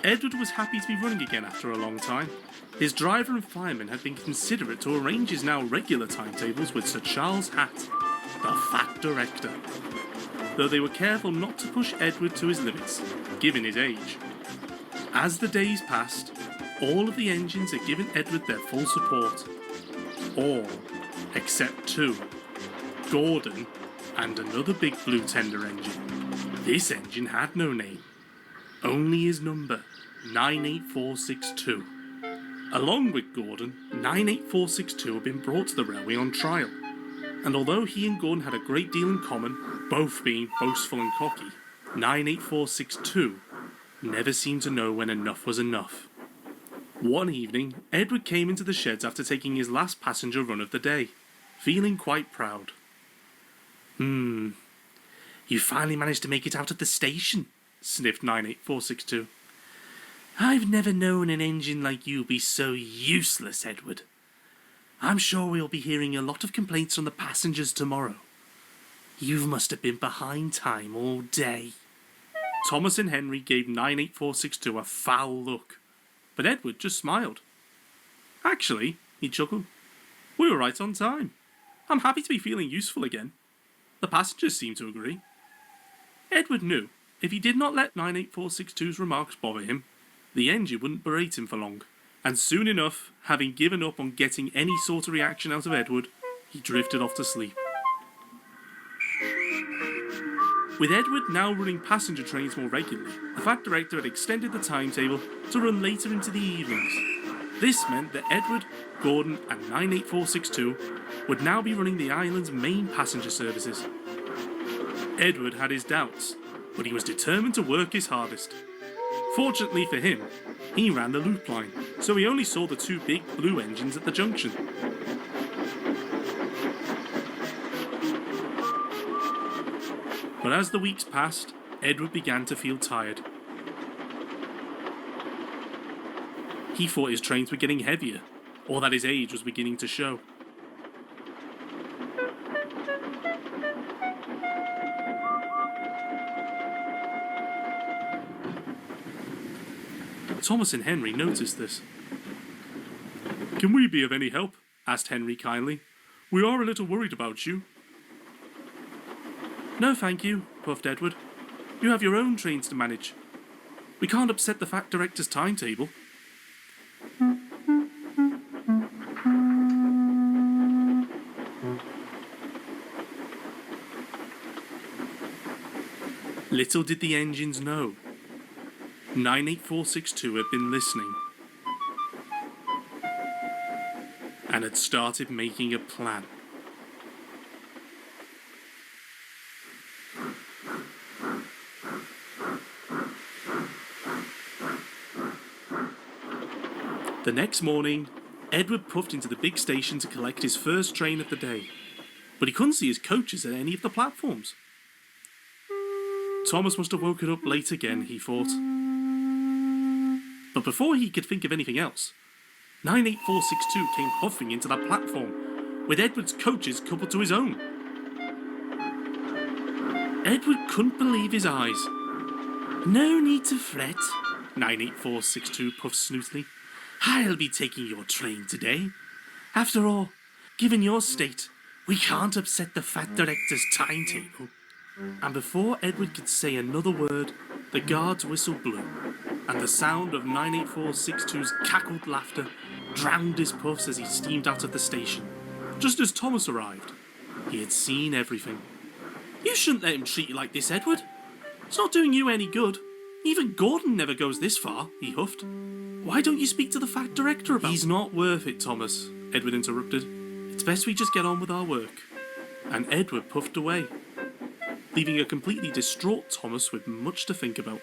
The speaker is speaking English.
Edward was happy to be running again after a long time. His driver and fireman had been considerate to arrange his now regular timetables with Sir Charles Hatt, the Fat Director, though they were careful not to push Edward to his limits, given his age. As the days passed, all of the engines had given Edward their full support. All, except two, Gordon and another big blue tender engine. This engine had no name, only his number, 98462. Along with Gordon, 98462 had been brought to the railway on trial, and although he and Gordon had a great deal in common, both being boastful and cocky, 98462 never seemed to know when enough was enough. One evening, Edward came into the sheds after taking his last passenger run of the day, feeling quite proud. You finally managed to make it out at the station, sniffed 98462. I've never known an engine like you be so useless, Edward. I'm sure we'll be hearing a lot of complaints from the passengers tomorrow. You must have been behind time all day. Thomas and Henry gave 98462 a foul look, but Edward just smiled. Actually, he chuckled, we were right on time. I'm happy to be feeling useful again. The passengers seem to agree. Edward knew if he did not let 98462's remarks bother him, the engine wouldn't berate him for long, and soon enough, having given up on getting any sort of reaction out of Edward, he drifted off to sleep. With Edward now running passenger trains more regularly, the Fat Director had extended the timetable to run later into the evenings. This meant that Edward, Gordon and 98462 would now be running the island's main passenger services. Edward had his doubts, but he was determined to work his hardest. Fortunately for him, he ran the loop line, so he only saw the two big blue engines at the junction. But as the weeks passed, Edward began to feel tired. He thought his trains were getting heavier, or that his age was beginning to show. Thomas and Henry noticed this. Can we be of any help? Asked Henry kindly. We are a little worried about you. No, thank you, puffed Edward. You have your own trains to manage. We can't upset the Fat Director's timetable. Little did the engines know, 98462 had been listening and had started making a plan. The next morning, Edward puffed into the big station to collect his first train of the day, but he couldn't see his coaches at any of the platforms. Thomas must have woken up late again, he thought. But before he could think of anything else, 98462 came huffing into that platform, with Edward's coaches coupled to his own. Edward couldn't believe his eyes. No need to fret, 98462 puffed smoothly. I'll be taking your train today. After all, given your state, we can't upset the Fat Director's timetable. And before Edward could say another word, the guard's whistle blew, and the sound of 98462's cackled laughter drowned his puffs as he steamed out of the station. Just as Thomas arrived, he had seen everything. You shouldn't let him treat you like this, Edward. It's not doing you any good. Even Gordon never goes this far, he huffed. Why don't you speak to the Fat Director about it? He's not worth it, Thomas, Edward interrupted. It's best we just get on with our work. And Edward puffed away, leaving a completely distraught Thomas with much to think about.